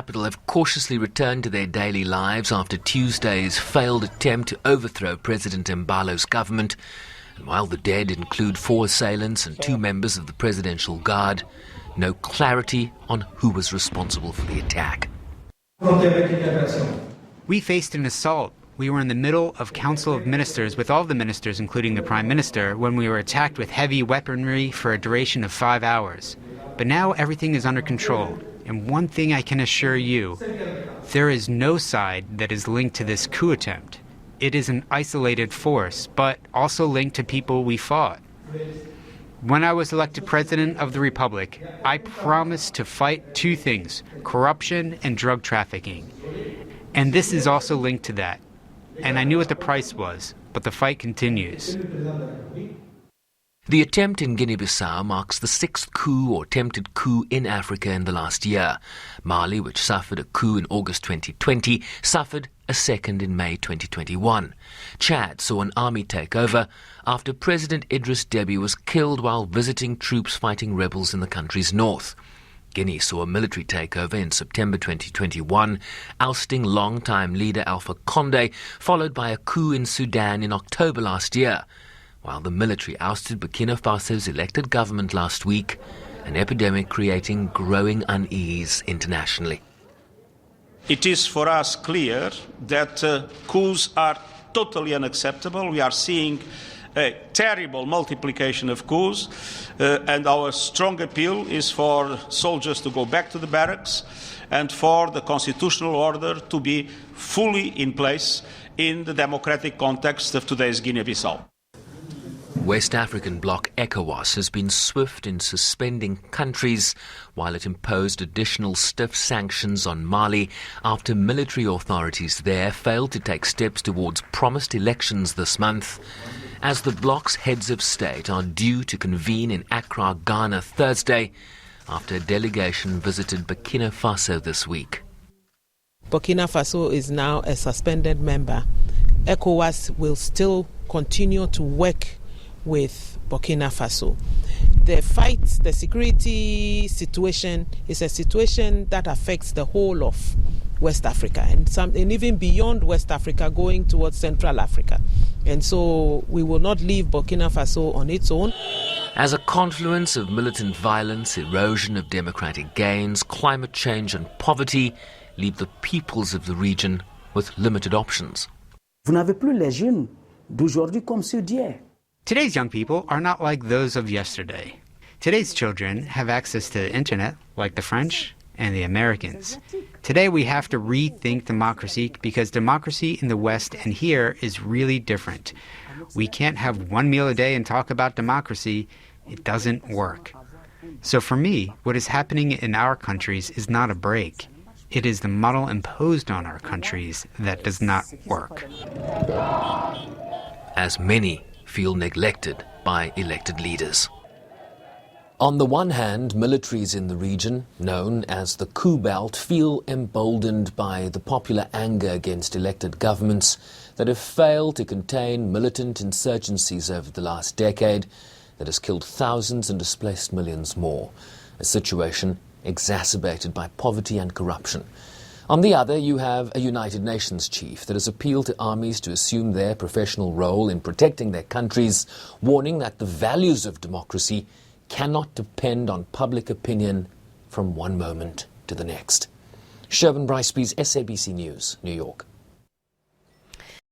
capital have cautiously returned to their daily lives after Tuesday's failed attempt to overthrow President Umbalo's government. And while the dead include 4 assailants and 2 members of the Presidential Guard, no clarity on who was responsible for the attack. We faced an assault. We were in the middle of Council of Ministers with all the ministers, including the Prime Minister, when we were attacked with heavy weaponry for a duration of 5 hours. But now everything is under control. And one thing I can assure you, there is no side that is linked to this coup attempt. It is an isolated force, but also linked to people we fought. When I was elected President of the Republic, I promised to fight 2 things, corruption and drug trafficking. And this is also linked to that. And I knew what the price was, but the fight continues. The attempt in Guinea-Bissau marks the 6th coup or attempted coup in Africa in the last year. Mali, which suffered a coup in August 2020, suffered a second in May 2021. Chad saw an army takeover after President Idris Deby was killed while visiting troops fighting rebels in the country's north. Guinea saw a military takeover in September 2021, ousting longtime leader Alpha Condé, followed by a coup in Sudan in October last year, while the military ousted Burkina Faso's elected government last week, an epidemic creating growing unease internationally. It is for us clear that coups are totally unacceptable. We are seeing a terrible multiplication of coups, and our strong appeal is for soldiers to go back to the barracks and for the constitutional order to be fully in place in the democratic context of today's Guinea-Bissau. West African bloc ECOWAS has been swift in suspending countries while it imposed additional stiff sanctions on Mali after military authorities there failed to take steps towards promised elections this month. As the bloc's heads of state are due to convene in Accra, Ghana Thursday after a delegation visited Burkina Faso this week. Burkina Faso is now a suspended member. ECOWAS will still continue to work with Burkina Faso. The fight, the security situation is a situation that affects the whole of West Africa and even beyond West Africa, going towards Central Africa. And so we will not leave Burkina Faso on its own. As a confluence of militant violence, erosion of democratic gains, climate change and poverty leave the peoples of the region with limited options. Vous n'avez plus les jeunes d'aujourd'hui comme ceux d'hier. Today's young people are not like those of yesterday. Today's children have access to the internet, like the French and the Americans. Today we have to rethink democracy because democracy in the West and here is really different. We can't have one meal a day and talk about democracy. It doesn't work. So for me, what is happening in our countries is not a break. It is the model imposed on our countries that does not work. As many feel neglected by elected leaders. On the one hand, militaries in the region, known as the coup belt, feel emboldened by the popular anger against elected governments that have failed to contain militant insurgencies over the last decade that has killed thousands and displaced millions more, a situation exacerbated by poverty and corruption. On the other, you have a United Nations chief that has appealed to armies to assume their professional role in protecting their countries, warning that the values of democracy cannot depend on public opinion from one moment to the next. Sherwin Bryce-Pease, SABC News, New York.